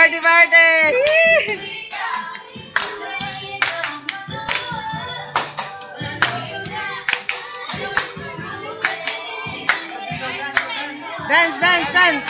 Party, party! Dance, dance, dance!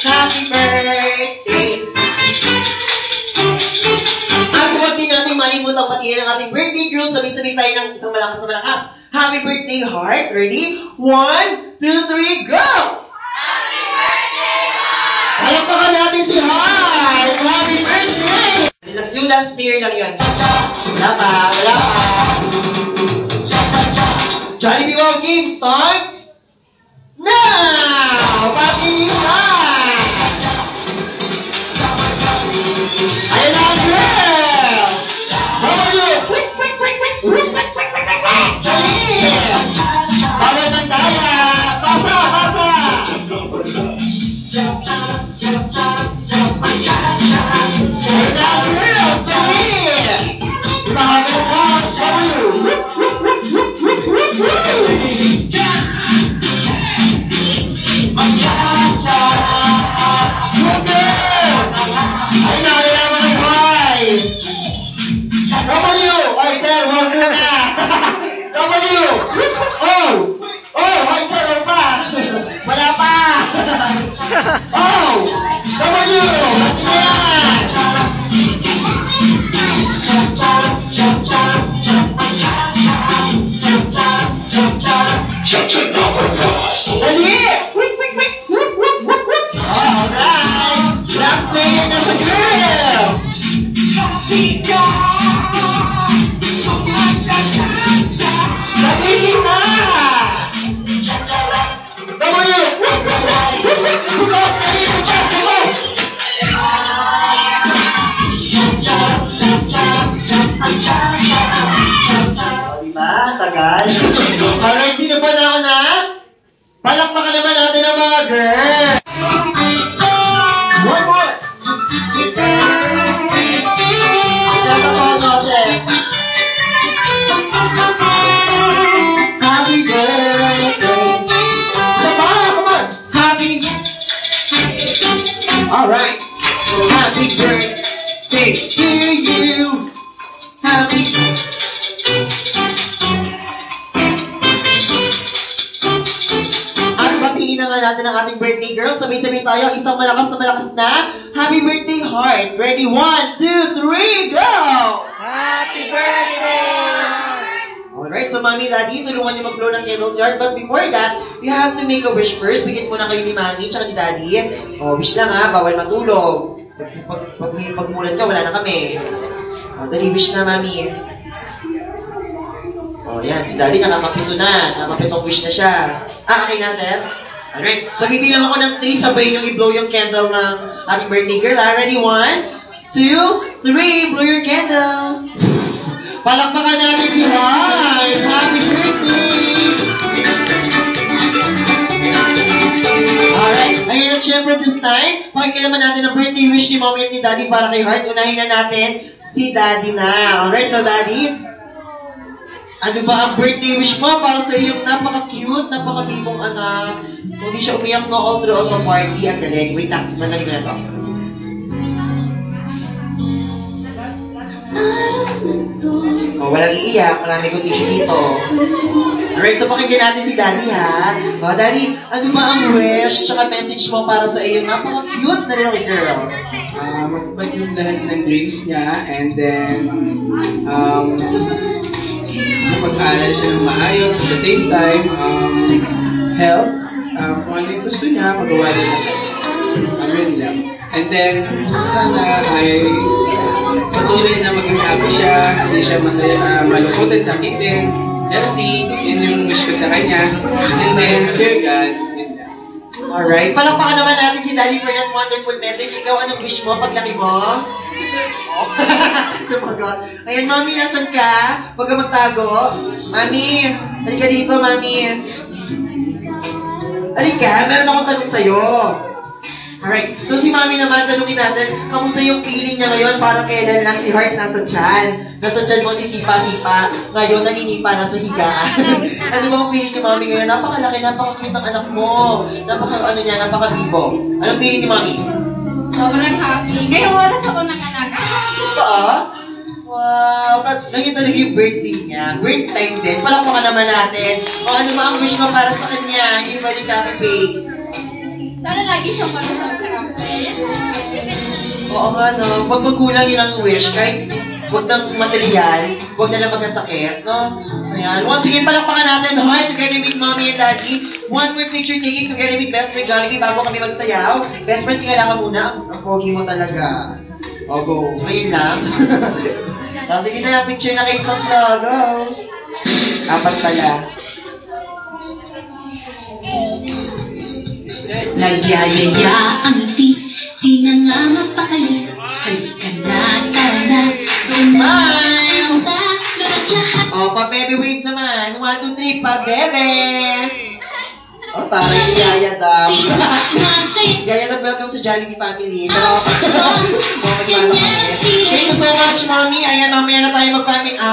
Happy birthday! At huwag din natin malimutang patingin ang ating birthday girl. Sabay-sabay tayo ng isang malakas na malakas. Happy birthday, heart. Ready? 1, 2, 3, go! Happy birthday, Heart! Palakpakan natin si Heart! Happy birthday! Yung last prayer lang yun. Wala pa, wala pa. Jollibee Wow Game start now! Patinisan! Ayan na, girl! How are you? Quick, quick, quick, quick! Quick, quick, quick, quick, quick, quick! Dali! Bawal ng daya! Pasa, pasa! Ayan na, girl! Dali! Sabi mo, sabi mo! Tagal. Alright, sino pa na ako na? Palakpakan naman natin ang mga girls. One more. Happy birthday. Come on. Happy. Alright. Happy birthday to you. Happy. Batiin na nga natin ang ating birthday girl. Sabay-sabay tayo. Isang malakas na happy birthday, Heart. Ready? 1, 2, 3, go! Happy birthday! Alright, so Mami, Daddy, tulungan niyo mag-blow ng candles yard. But before that, you have to make a wish first. Bigyan muna kayo ni Mami tsaka ni Daddy. Oh, wish lang ha, bawal matulog. Pag may pagmulan ka, wala na kami. Oh, dali, wish na, Mami. Oh, yan. Si Daddy nakakapito na. Nakakapitong wish na siya. Okay na, sir? Alright. So, bibilang ako ng 3. Sabay nyo i-blow yung candle ng ating birthday girl. Ready? 1, 2, 3. Blow your candle. Palakpakan natin si Heart. Happy birthday! Alright. Ngayon, syempre this time, pakinggan naman natin ang birthday wish ni Mommy at ni Daddy para kay Heart. Unahin na natin si Daddy na. Alright, so Daddy, ano ba ang birthday wish mo para sa iyong napaka-cute, napaka-bibong anak? Kung di siya umiyak no all throughout the party, ang galing. Wait lang, nagaling ko na to. Oh, walang iiyak, marami kong tissue dito. Alright, so pakinggan natin si Daddy ha. Oh, Daddy, ano ba ang wish tsaka message mo para sa iyong napaka-cute na little girl? Matupad yung lahat ng dreams niya, and then mag-aaral siya ng maayos, at the same time, help, kung ano yung gusto niya, magawa niya. Yun lang. And then, sana ay patuloy na maging happy siya, hindi siya masaya, malungkot at sakitin. healthy. Yun yung wish ko sa kanya. And then, fear God. Yun lang. Alright. Palakpakan naman natin si Daddy for that wonderful message. Ikaw, anong wish mo paglaki mo? Sumagot. Ayan, Mami, nasan ka? Huwag ka magtago. Mami, halika dito, Mami. Halika, meron akong tanong sa'yo. Alright, so si Mami naman, tanungin natin, kamusta yung feeling niya ngayon? Para kailan lang si Heart nasa tiyan? Nasa tiyan mo si Sipa-Sipa. Ngayon, naninipa na sa higaan. Ano ba ang feeling ni Mami ngayon? Napakalaki, napaka-cute ng anak mo. Napaka-bibo. Anong feeling ni Mami? Sobrang happy. Ngayong oras ako nanganak. Totoo? Wow, ganyan talaga yung birthday niya. Birth time din. Palakpakan naman natin. O ano ba ang wish mo para sa kanya? Hindi pwede copy-paste. Sana lagi siyang malusog sa kape. Oo nga, no? Pag magulang yun ang wish, kahit huwag ng material, huwag na lang magkasakit, no? Ayan. Well, sige, palakpakan natin. Heart, together with Mommy and Daddy. One more picture taking together with Best Friend Jollibee bago kami magsayaw. Best Friend, tingala ka muna. Ang pogi mo talaga. O, go. Ngayon lang. O, sige na, picture na kayo tatlo. Go. Apat pala. Nagyayaya ang ngiti, di na nga mapakali. Halika na, tara, Smile! lumas lahat. O, pa-baby wave naman. 1, 2, 3, pa-bebe! O, parang iyaya daw. Sipas na sa'yo, Gaya na welcome sa Jollibee family. Pero, thank you so much, Mommy. Ayan, mamaya na tayo mag-family.